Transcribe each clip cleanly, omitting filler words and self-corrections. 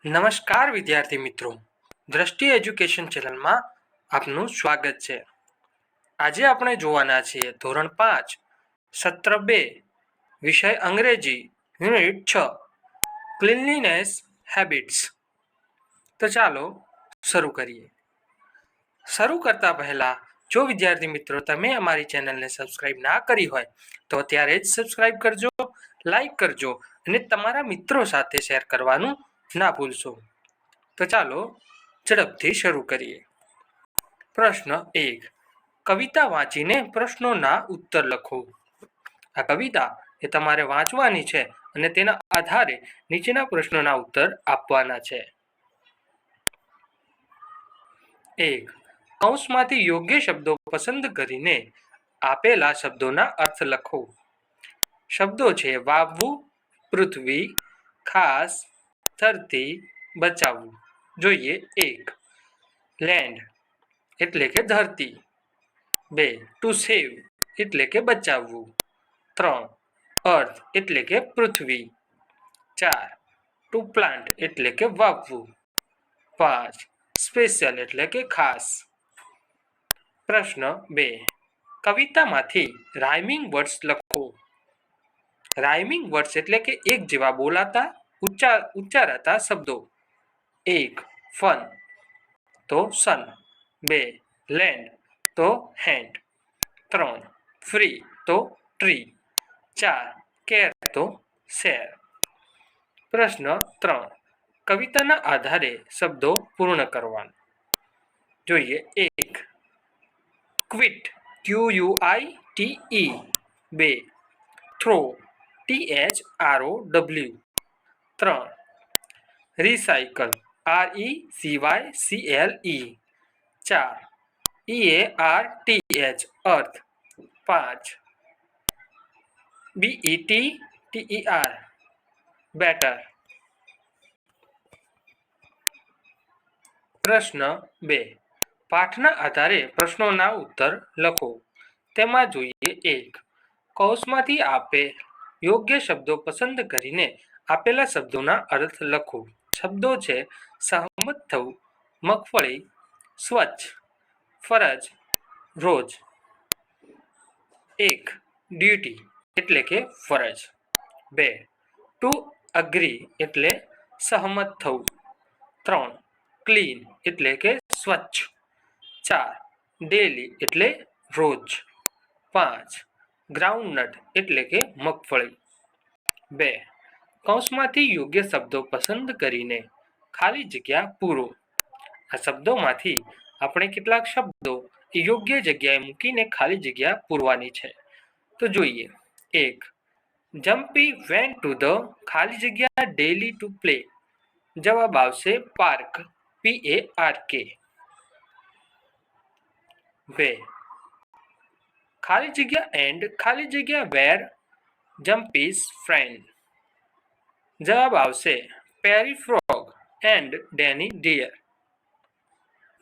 નમસ્કાર વિદ્યાર્થી મિત્રો, દ્રષ્ટિ એજ્યુકેશન ચેનલમાં આપનું સ્વાગત છે. આજે આપણે જોવાના છીએ ધોરણ 5 સત્ર 2 વિષય અંગ્રેજી યુનિટ 6 ક્લીનલીનેસ હેબિટ્સ. તો ચાલો શરૂ કરીએ. શરૂ કરતા પહેલા જો વિદ્યાર્થી મિત્રો તમે અમારી ચેનલને સબસ્ક્રાઇબ ના કરી હોય તો અત્યારે જ સબસ્ક્રાઇબ કરજો, લાઈક કરજો અને તમારા મિત્રો સાથે શેર કરવાનું ના ભૂલશો. તો ચાલો ઝડપથી શરૂ કરીએ. પ્રશ્ન 1. કવિતા વાંચીને પ્રશ્નોના ઉત્તર લખો. આ કવિતા એ તમારે વાંચવાની છે અને તેના આધારે નીચેના પ્રશ્નોના ઉત્તર આપવાના છે. 1. કૌંસમાંથી યોગ્ય શબ્દો પસંદ કરીને આપેલા શબ્દોના અર્થ લખો. શબ્દો છે વાવવું, પૃથ્વી, ખાસ, ધરતી, બચાવવું. જોઈએ. 1. લેન્ડ એટલે કે ધરતી. 2. ટુ સેવ એટલે કે બચાવવું. 3. અર્થ એટલે કે પૃથ્વી. 4. ટુ પ્લાન્ટ એટલે કે વાવવું. 5. સ્પેશિયલ એટલે કે ખાસ. પ્રશ્ન 2. કવિતામાંથી રાઇમિંગ વર્ડ્સ લખો. રાઇમિંગ વર્ડ્સ એટલે કે એક જેવા બોલાતા ઉચ્ચારાતા શબ્દો. 1. ફન તો સન. 2. લેન્ડ તો હેન્ડ. 3. ફ્રી તો ટ્રી. 4. કેર તો શેર. પ્રશ્ન 3. કવિતાના આધારે શબ્દો પૂર્ણ કરવાના. જોઈએ. 1. Quite QUITE. 2. Throw THROW. 3. Recycle RECYCLE. 4. EARTH earth. 5. BETTER better. પ્રશ્ન 2. પાઠના આધારે પ્રશ્નોના ઉત્તર લખો. તેમાં જોઈએ. 1. કૌંસમાંથી આપેલ યોગ્ય શબ્દો પસંદ કરીને આપેલા શબ્દોના અર્થ લખો. શબ્દો છે સહમત થવું, મગફળી, સ્વચ્છ, ફરજ, રોજ. 1. ડ્યુટી એટલે કે ફરજ. 2. ટુ અગ્રી એટલે સહમત થવું. 3. ક્લીન એટલે કે સ્વચ્છ. 4. ડેલી એટલે રોજ. 5. ગ્રાઉન્ડનટ એટલે કે મગફળી. 2. કૌંસમાંથી યોગ્ય શબ્દો પસંદ કરીને ખાલી જગ્યા પૂરો. આ શબ્દોમાંથી આપણે કેટલાક શબ્દો યોગ્ય જગ્યાએ મૂકીને ખાલી જગ્યા પૂરવાની છે. તો જોઈએ. 1. જમ્પી વેન્ટ ટુ ધ ખાલી જગ્યા ડેલી ટુ પ્લે. જવાબ આવશે પાર્ક PARK. 2. ખાલી જગ્યા એન્ડ ખાલી જગ્યા વેર જમ્પીસ ફ્રેન્ડ. જવાબ આવશે Perry frog and Danny deer.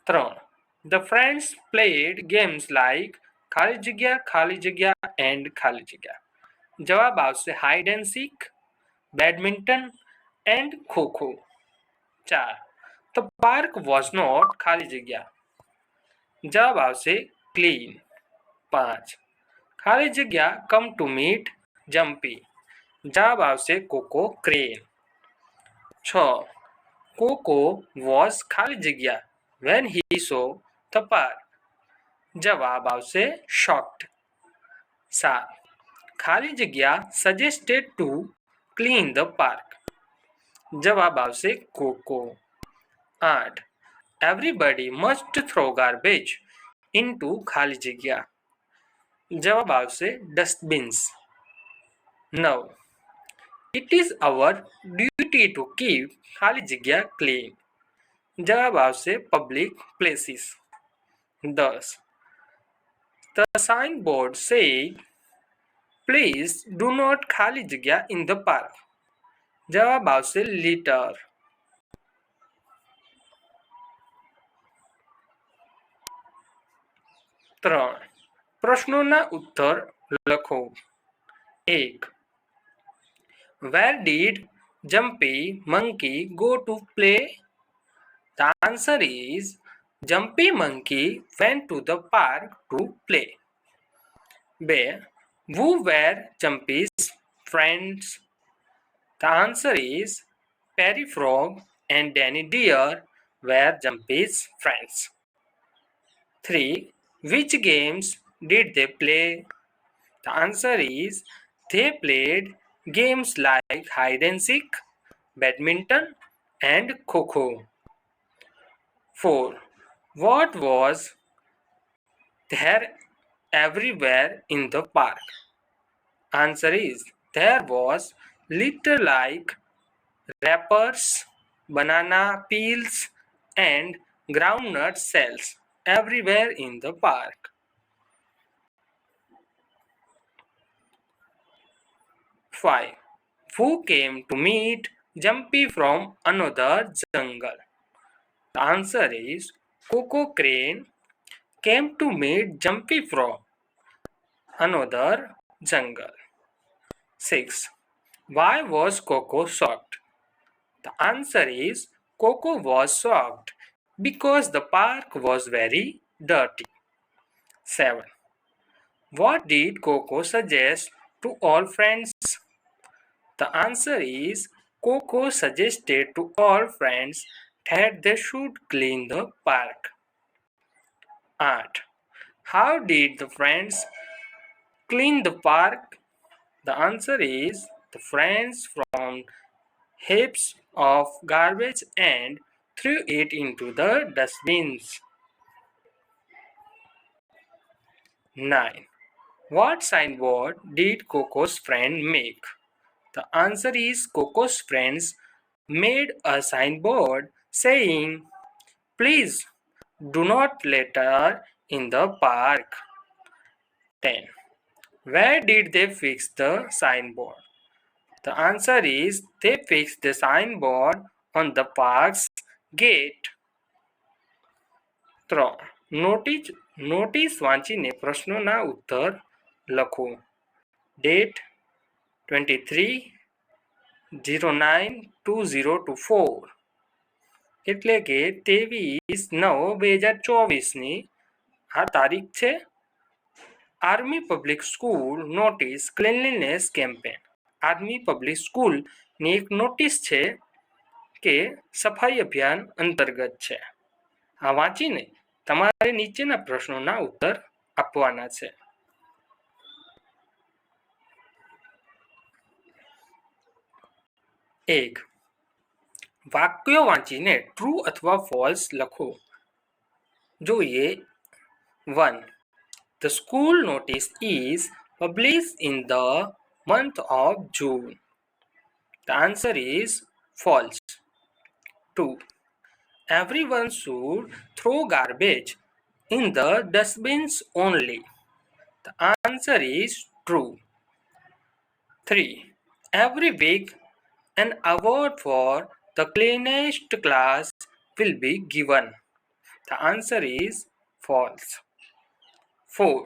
3. The friends played games like ખાલી જગ્યા એન્ડ ખાલી જગ્યા. જવાબ આવશે hide and seek, badminton and kho kho. 4. The park was not ખાલી જગ્યા. જવાબ આવશે ક્લીન. 5. ખાલી જગ્યા કમ ટુ મીટ જમ્પી. જવાબ આવશે કોકો ક્રેન. 6. કોકો વોઝ ખાલી જગ્યા when he saw the park. જવાબ આવશે shocked. 7. ખાલી જગ્યા suggested to clean the park. જવાબ આવશે cocoa. 8. everybody must throw garbage into ખાલી જગ્યા. જવાબ આવશે ડસ્ટબિન્સ. 9. it is our duty to keep ખાલી જગ્યા clean. જવાબ આવશે public places. 10. the signboard said please do not ખાલી જગ્યા in the park. જવાબ આવશે litter. 3. પ્રશ્નોના ઉત્તર લખો. 1. where did Jumpy monkey go to play? The answer is Jumpy monkey went to the park to play. B. Who were Jumpy's friends? The answer is Perry Frog and Danny Deer were Jumpy's friends. 3. Which games did they play? The answer is they played games like hide and seek, badminton, and kho. 4. What was there everywhere in the park? Answer is there was litter like wrappers, banana peels, and groundnut shells everywhere in the park. 5. Who came to meet Jumpy from another jungle? The answer is Coco Crane came to meet Jumpy from another jungle. 6. Why was Coco shocked? The answer is Coco was shocked because the park was very dirty. 7. What did Coco suggest to all friends? The answer is Coco suggested to all friends that they should clean the park. 8. How did the friends clean the park? The answer is the friends found heaps of garbage and threw it into the dustbins. 9. What signboard did Coco's friend make? The answer is Coco's friends made a signboard saying, "Please do not litter in the park." 10. Where did they fix the signboard? The answer is they fixed the signboard on the park's gate. 3. Notice વાંચીને પ્રશ્નોના ઉત્તર લખો. Date 23/09/2024 એટલે કે 23/9/2024ની આ તારીખ છે. Army public school notice cleanliness campaign. Army public સ્કૂલની એક નોટિસ છે કે સફાઈ અભિયાન અંતર્ગત છે. આ વાંચીને તમારે નીચેના પ્રશ્નોના ઉત્તર આપવાના છે. 1. વાક્યો વાંચીને ટ્રુ અથવા ફોલ્સ લખો. જોઈએ. 1. The school notice is published in the month of June. The answer is false. 2. Everyone should throw garbage in the dustbins only. The answer is true. 3. Every week an award for the cleanest class will be given. The answer is false. 4.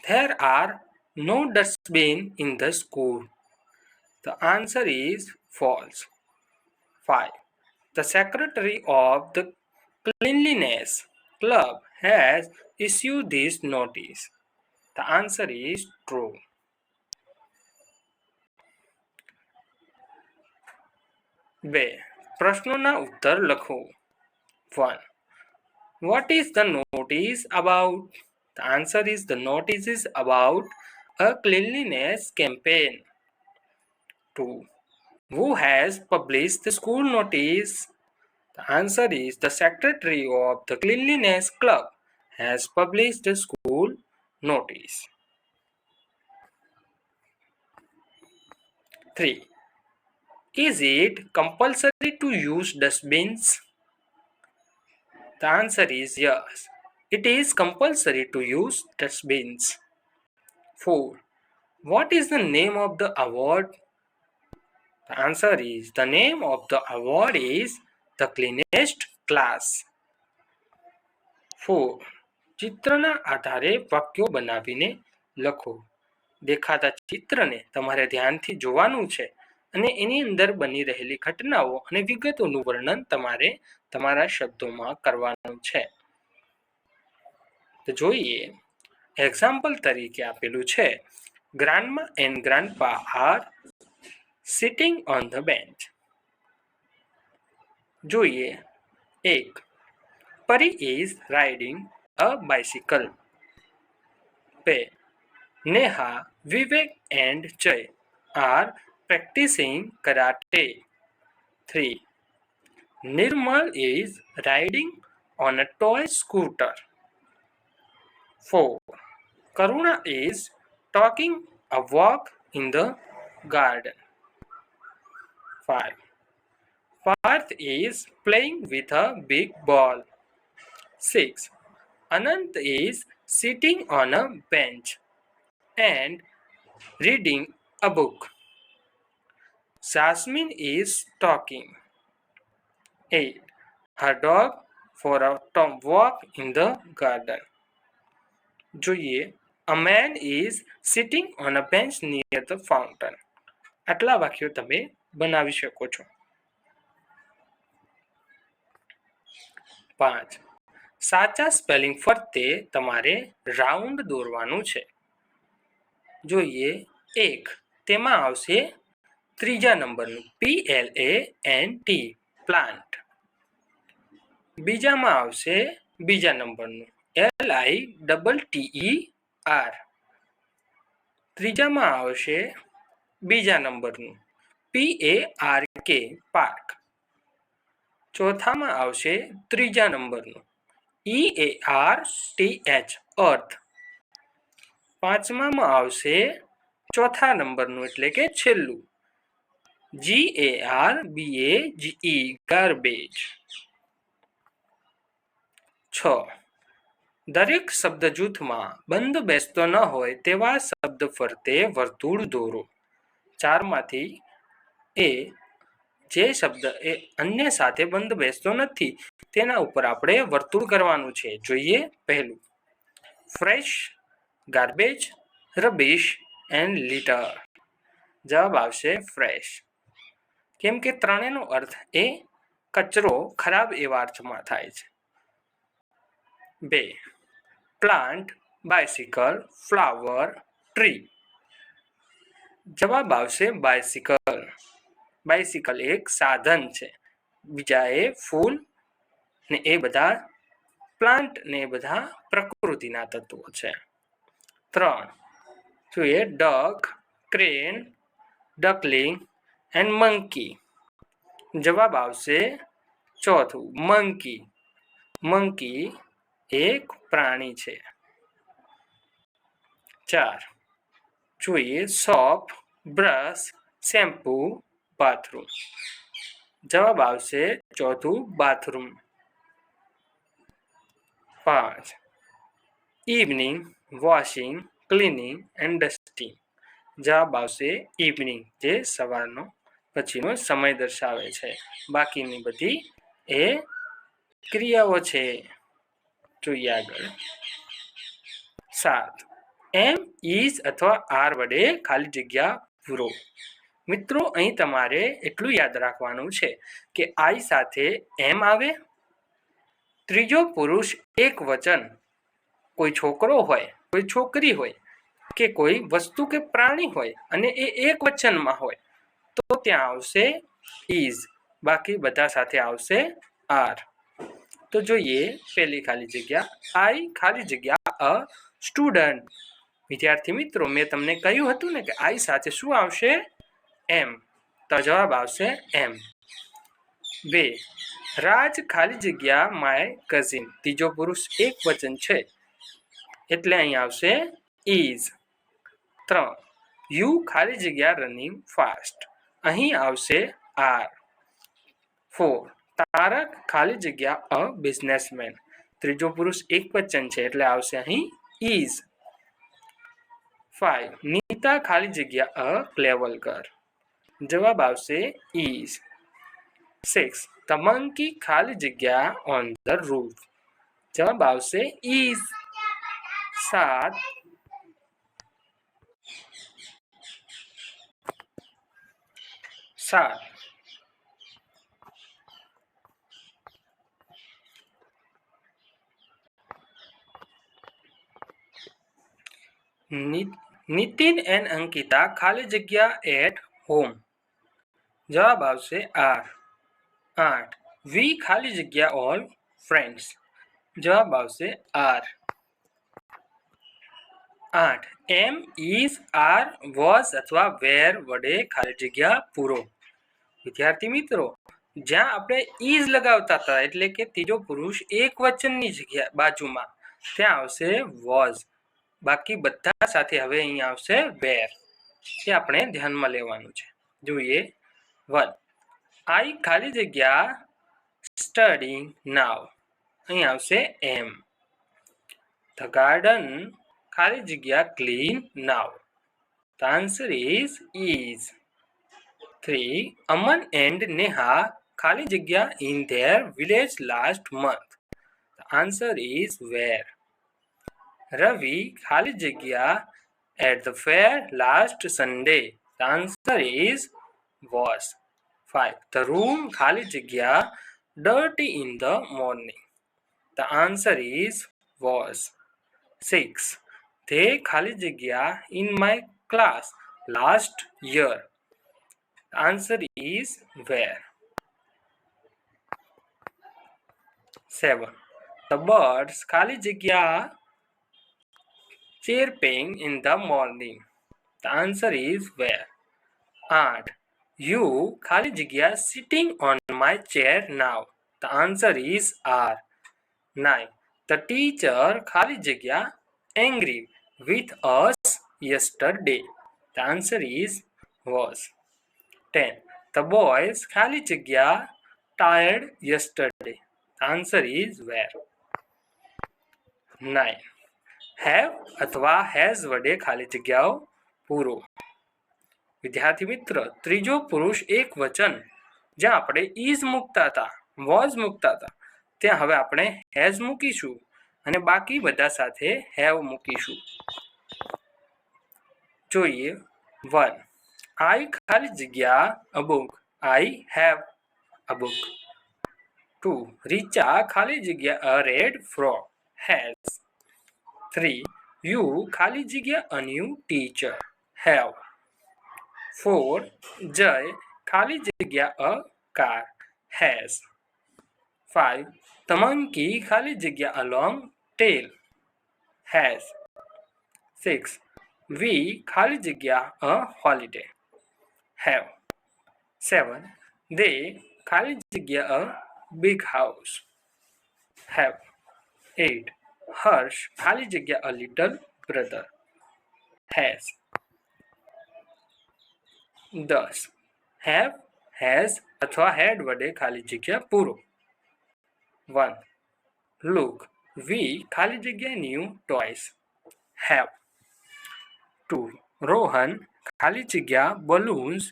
There are no dustbins in the school. The answer is false. 5. The secretary of the Cleanliness Club has issued this notice. The answer is true. 2. પ્રશ્નોના ઉત્તર લખો. 1. What is the notice about? The answer is the notice is about a cleanliness campaign. 2. Who has published the school notice? The answer is the secretary of the Cleanliness Club has published the school notice. 3. Is it compulsory to use dustbins? The answer is yes. It is compulsory to use dustbins. 4. What is the name of the award? The answer is the name of the award is the cleanest class. 4. ચિત્રના આધારે વાક્યો બનાવીને લખો. દેખાતા ચિત્રને તમારે ધ્યાનથી જોવાનું છે અને એની અંદર બની રહેલી ઘટનાઓ અને વિગતોનું વર્ણન તમારે તમારા શબ્દોમાં કરવાનું છે. તો જોઈએ, એક્ઝામ્પલ તરીકે આપેલું છે, grandma and grandpa are sitting on the bench. જોઈએ, 1. Pari is riding a bicycle. 2. Neha, Vivek and Jay are practicing karate. 3. Nirmal is riding on a toy scooter. 4. Karuna is taking a walk in the garden. 5. Parth is playing with a big ball. 6. Anant is sitting on a bench and reading a book. Jasmine is talking. 8. Her dog for a walk in the garden. જોઈએ, a man is sitting on a bench near the fountain. આટલા વાક્યો તમે બનાવી શકો છો. 5. સાચા spelling ફરતે તમારે રાઉન્ડ દોરવાનું છે. જોઈએ, 1. તેમાં આવશે ત્રીજા નંબરનું PLANT પ્લાન્ટ. બીજામાં આવશે બીજા નંબરનું LITTER. ત્રીજામાં આવશે બીજા નંબરનું PARK પાર્ક. ચોથામાં આવશે ત્રીજા નંબરનું EARTH અર્થ. પાંચમામાં આવશે ચોથા નંબરનું એટલે કે છેલ્લું GARBAGE ગાર્બેજ. 6. દરેક શબ્દ જૂથમાં બંધ બેસતો ન હોય તેવા શબ્દ ફરતે વર્તુળ દોરો. 4 માંથી જે શબ્દ એ અન્ય સાથે બંધ બેસતો નથી તેના ઉપર આપણે વર્તુળ કરવાનું છે. જોઈએ, પહેલું fresh, garbage, rubbish and litre. જવાબ આવશે ફ્રેશ, કેમ કે ત્રણેયનો અર્થ એ કચરો, ખરાબ એવા અર્થમાં થાય છે. 2. Plant, bicycle, flower, tree. જવાબ આવશે બાઇસિકલ. બાઇસિકલ એક સાધન છે. બીજા એ ફૂલ ને એ બધા પ્લાન્ટ ને એ બધા પ્રકૃતિના તત્વો છે. 3. જોઈએ, ડક, ક્રેન, ડકલિંગ એન્ડ મંકી. જવાબ આવશે ચોથું મંકી. મંકી એક પ્રાણી છે. 4. જોઈએ, સોપ, બ્રશ, શેમ્પૂ, બાથરૂમ. જવાબ આવશે ચોથું bathroom. 5. Evening, washing, cleaning and dusting. જવાબ આવશે ઇવનિંગ, જે સવારનો પછીનો સમય દર્શાવે છે. બાકીની બધી એ ક્રિયાઓ છે. જોઈએ આગળ. 7. એમ, ઇઝ અથવા આર વડે ખાલી જગ્યા પૂરો. મિત્રો, અહીં તમારે એટલું યાદ રાખવાનું છે કે આઈ સાથે એમ આવે, ત્રીજો પુરુષ એક વચન, કોઈ છોકરો હોય, કોઈ છોકરી હોય કે કોઈ વસ્તુ કે પ્રાણી હોય અને એ એક વચનમાં હોય તો ત્યાં આવશે ઇઝ. બાકી બધા સાથે આવશે આર. તો જોઈએ, પહેલી ખાલી જગ્યા આઈ ખાલી જગ્યા અ સ્ટુડન્ટ. વિદ્યાર્થી મિત્રો, મેં તમને કહ્યું હતું ને કે આઈ સાથે શું આવશે? એમ. તો જવાબ આવશે એમ. 2. રાજ ખાલી જગ્યા માય કઝિન. ત્રીજો પુરુષ એક વચન છે એટલે અહીં આવશે ઇઝ. 3. યુ ખાલી જગ્યા રનિંગ ફાસ્ટ. અહીં આવશે આર. 4. તારક ખાલી જગ્યા અ બિઝનેસમેન. ત્રીજો પુરુષ એક વચન છે એટલે આવશે અહીં ઇઝ. 5. નીતા ખાલી જગ્યા અ ક્લેવર ગર્લ. જવાબ આવશે ઇઝ. 6. ધ મંકી ખાલી જગ્યા ઓન ધ રૂફ. જવાબ આવશે ઇઝ. 7. 7. नितिन एंड अंकिता खाली जगह एट होम. जवाब आवशे आर. 8. वी खाली जगह ऑल फ्रेंड्स. जवाब आवशे are. 8. Am is are was અથવા વેર વડે ખાલી જગ્યા પૂરો. વિદ્યાર્થી મિત્રો, જ્યાં આપણે ઇઝ લગાવતા હતા એટલે કે ત્રીજો પુરુષ એક વચનની જગ્યા બાજુમાં ત્યાં આવશે વોઝ. બાકી બધા સાથે હવે અહીંયા આવશે વેર. એ આપણે ધ્યાનમાં લેવાનું છે. જોઈએ 1. આઈ ખાલી જગ્યા સ્ટડીંગ નાવ. અહીં આવશે એમ. ધ ગાર્ડન ખાલી જગ્યા clean now. The answer is. 3. Aman and Neha ખાલી જગ્યા in their village last month. The answer is where. Ravi ખાલી જગ્યા at the fair last Sunday. The answer is was. 5. The room ખાલી જગ્યા dirty in the morning. The answer is was. 6. They ખાલી જગ્યા in my class last year. The answer is where. 7. The birds ખાલી જગ્યા chirping in the morning. The answer is where. 8. You ખાલી જગ્યા sitting on my chair now. The answer is are. 9. The teacher ખાલી જગ્યા angry with us yesterday. The answer is was. 10. The boys ખાલી જગ્યા tired yesterday. The answer is where. 9. Have અથવા has વડે ખાલી જગ્યાઓ પૂરો. વિદ્યાર્થી મિત્ર, ત્રીજો પુરુષ એક વચન જ્યાં આપણે ઇઝ મૂકતા હતા, વોઝ મૂકતા હતા, ત્યાં હવે આપણે હેઝ મૂકીશું અને બાકી બધા સાથે હેવ મૂકીશું. જોઈએ 1. I ખાલી જગ્યા a book. I have a book. 2. Richa ખાલી જગ્યા a red frog. Has. 3. You ખાલી જગ્યા a new teacher. Have. 4. Jay ખાલી જગ્યા a car. Has. 5. The monkey ખાલી જગ્યા a long tail. Has. 6. We ખાલી જગ્યા a holiday. Have. 7. They ખાલી જગ્યા a big house. Have. 8. Harsh ખાલી જગ્યા a little brother. Has. 10. Have, has અથવા had વડે ખાલી જગ્યા પૂરો. 1. Look, we ખાલી જગ્યા new toys. Have. 2. Rohan ખાલી જગ્યા balloons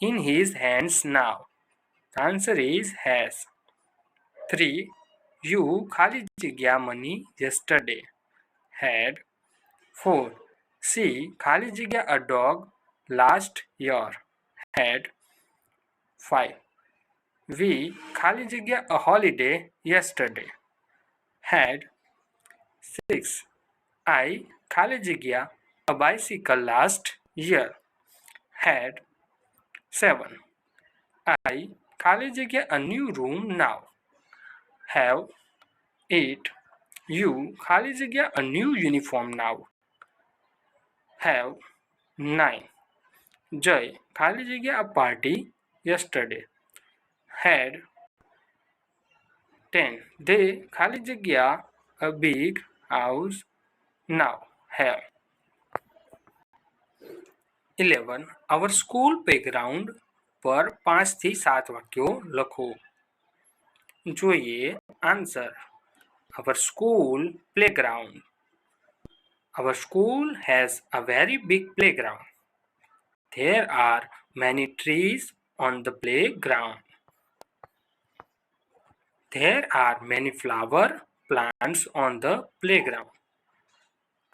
in his hands now. The answer is has. 3. You ખાલી જગ્યા money yesterday. Had. 4. She ખાલી જગ્યા a dog last year. Had. 5. We ખાલી જગ્યા a holiday yesterday. Had. 6. I ખાલી જગ્યા a bicycle last year. Had. 7. I ખાલી જગ્યા a new room now. Have. 8. You ખાલી જગ્યા a new uniform now. Have. 9. Jay ખાલી જગ્યા a party yesterday. Had. 10. They ખાલી જગ્યા a big house now. Have. 11. Our school playground પર 5 થી 7 વાક્યો લખો. જોઈએ answer. Our school playground. Our school has a very big playground. There are many trees on the playground. There are many flower plants on the playground.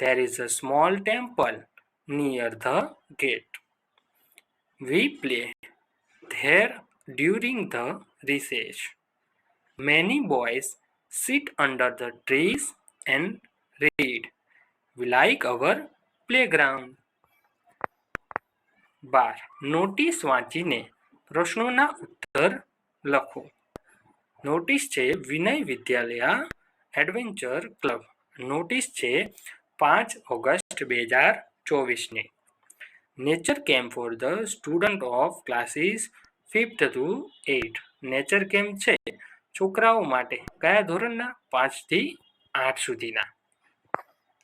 There is a small temple near the gate. We play there during the recess. Many boys sit under the trees and read. We like our playground. 12. Notice વાંચીને પ્રશ્નોના ઉત્તર લખો. Notice છે Vinay Vidyalaya adventure club. Notice છે 5 August 2024ની. Nature camp for the student of classes 5th to 8. Nature camp છે છોકરાઓ માટે કયા ધોરણના 5 થી 8 સુધીના.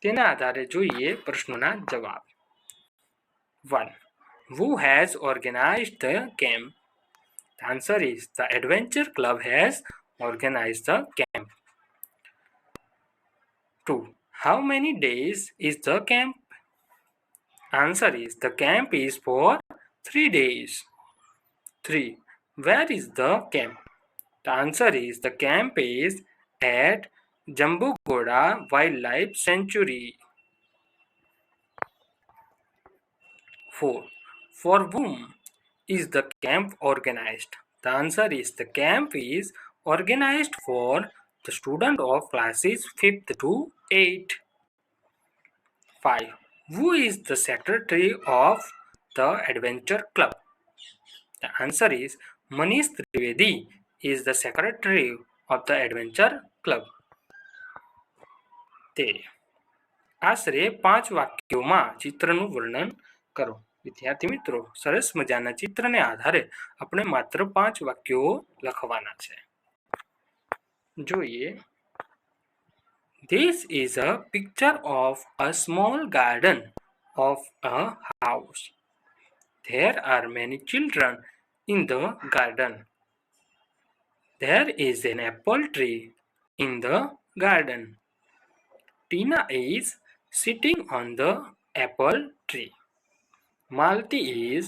તેના આધારે જોઈએ પ્રશ્નોના જવાબ. 1. Who has organized the camp? The answer is the Adventure Club has organized the camp. 2. How many days is the camp? Answer is the camp is for 3 days. 3. Where is the camp? The answer is the camp is at Jambugoda Wildlife Sanctuary. 4. For whom is the camp organized? The answer is the camp is organized for the student of classes 5th to 8. 5. Who is the secretary of the Adventure Club? The answer is Manish Trivedi is the secretary of the Adventure Club. તે આશરે 5 વાક્યોમાં ચિત્રનું વર્ણન કરો. વિદ્યાર્થી મિત્રો, સરસ મજાના ચિત્રને આધારે આપણે માત્ર 5 વાક્યો લખવાના છે. જોઈએ. This is a picture of a small garden of a house. There are many children in the garden. There is an apple tree in the garden. Tina is sitting on the apple tree. Malti is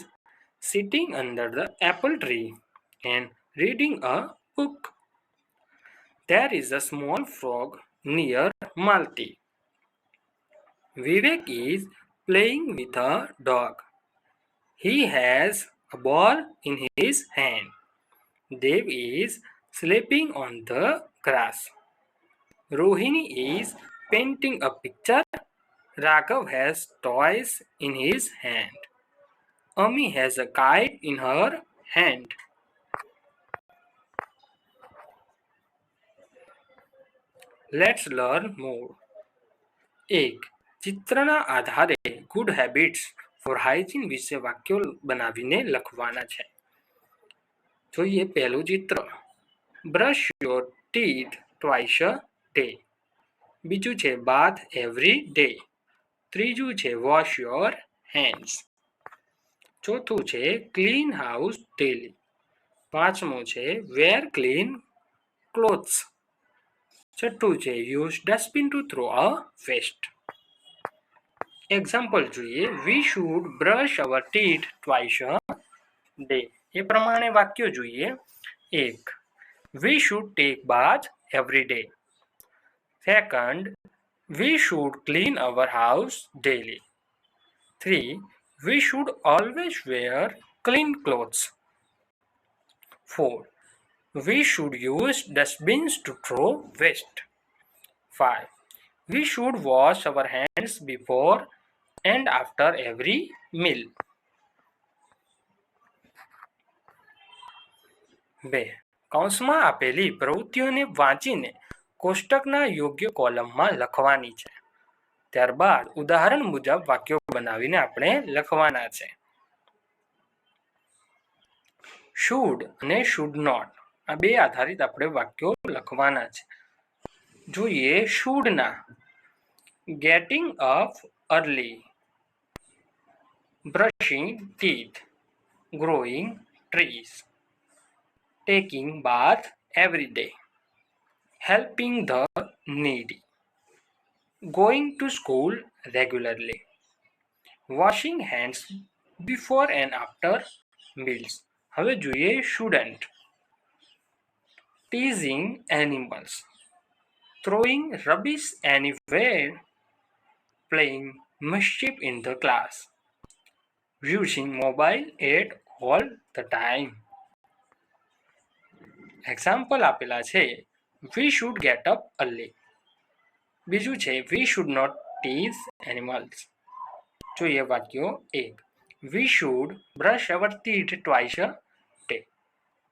sitting under the apple tree and reading a book. There is a small frog near Malti. Vivek is playing with a dog. He has a ball in his hand. Dev is sleeping on the grass. Rohini is painting a picture. Raghav has toys in his hand. Ami has a kite in her hand. Let's learn more. 1. ચિત્રના આધારે good habits four hygiene વિશે વાક્યો બનાવીને લખવાના છે. જોઈએ પહેલું ચિત્ર. Brush your teeth twice a day. બીજું છે બાથ એવરી ડે. ત્રીજું છે વોશ યોર હેન્ડ્સ. ચોથું છે ક્લીન હાઉસ ડેલી. પાંચમું છે વેર ક્લીન ક્લોથ્સ. છઠ્ઠું છે use dustbin to throw a waste. Example જોઈએ. We should brush our teeth twice a day. એ પ્રમાણે વાક્યો જોઈએ. 1. We should take bath every day. Second, we should clean our house daily. 3. We should always wear clean clothes. 4. We should use dustbins to throw waste. 5. We should wash our hands before and after every meal. 2. કૌંસમાં આપેલી પ્રવૃત્તિઓને વાંચીને કોષ્ટકના યોગ્ય કોલમમાં લખવાની છે. ત્યારબાદ ઉદાહરણ મુજબ વાક્યો બનાવીને આપણે લખવાના છે. શુડ અને શુડ નોટ આ બે આધારિત આપણે વાક્યો લખવાના છે. જોઈએ શુડના. Getting up early, brushing teeth, growing trees, taking bath every day, helping the needy, going to school regularly, washing hands before and after meals. હવે જોઈએ shouldn't. Teasing animals, throwing rubbish anywhere, playing mischief in the class, using mobile at all the time. Example આપેલા છે, we should get up early. બીજું છે, we should not tease animals. જોઈએ વાક્યો 1. We should brush our teeth twice a day.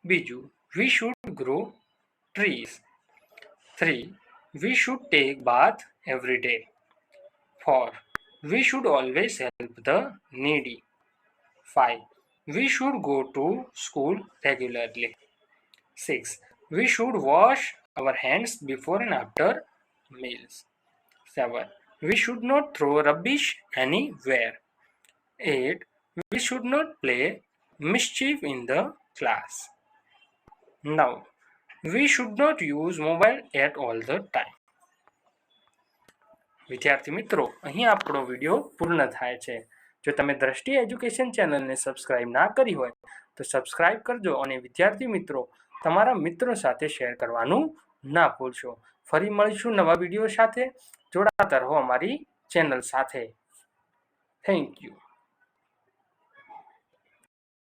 બીજું, we should grow trees. 3. We should take bath every day. 4. We should always help the needy. 5. We should go to school regularly. 6. We should wash our hands before and after meals. 7. We should not throw rubbish anywhere. 8. We should not play mischief in the class. 9. We should not use mobile at all the time. વિદ્યાર્થી મિત્રો, અહીં આપણો video પૂર્ણ થાય છે. જો તમે દ્રષ્ટિ એજ્યુકેશન ચેનલને સબસ્ક્રાઇબ ના કરી હોય તો સબસ્ક્રાઇબ કરજો અને વિદ્યાર્થી મિત્રો તમારા મિત્રો સાથે શેર કરવાનું ના ભૂલશો. ફરી મળીશું નવા વિડીયો સાથે. જોડાતા રહો અમારી ચેનલ સાથે. Thank you.